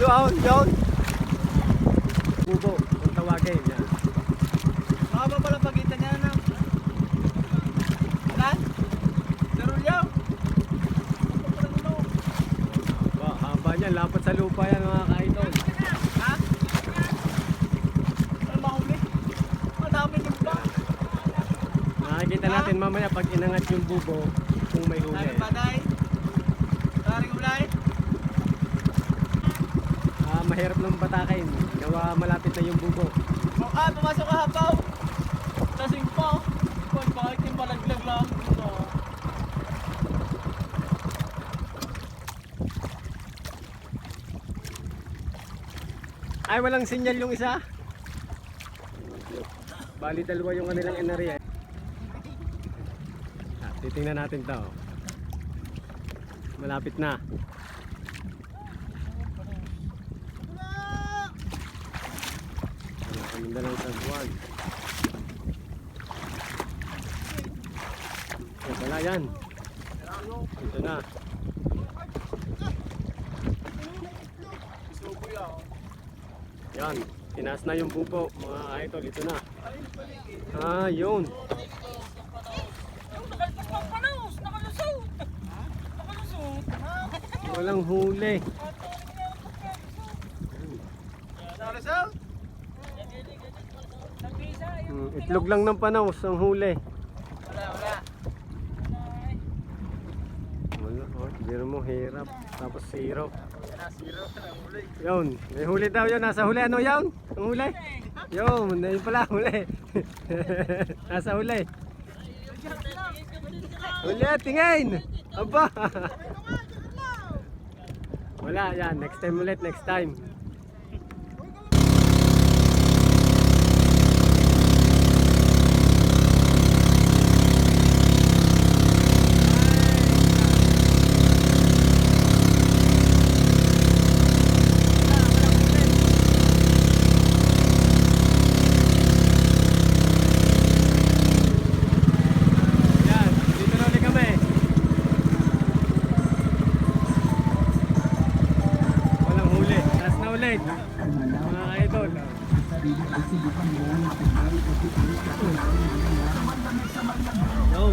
Yun. Bubo, kung tawagin yan. Baka ba pala pagitan niya na? Lan? Darulyaw? Haba niya, lapot sa lupa yan mga ka-idol. Ha? Ano mahuli? Madami yung ba? Nakikita natin mamaya pag inangat yung bubo kung may huli. Daming baday? Daring ulay? Mahirap ng batakin. Gawa malapit na yung bubo. Pumasok ka hapaw! Lasing pa! Bakit yung palaglag lang? Ay, walang sinyal yung isa. Bali dalawa yung kanilang inari eh. Titingnan natin to. Malapit na. Wala kami na lang sa buwan. Wala yan. Ito na. Yan, tinaas na yung bubo mga idol, ito na. Yun. Walang huli. Itlog lang ng panos ang huli. Wala, biro mo hirap. Tapos zero. Yun, may huli daw yun. Nasa huli, ano yun? Ang huli? Yun, yun pala huli. Nasa huli. Huli, tingin! Aba! Wala, yan. Next time ulit, next time. Mga idol. Yo.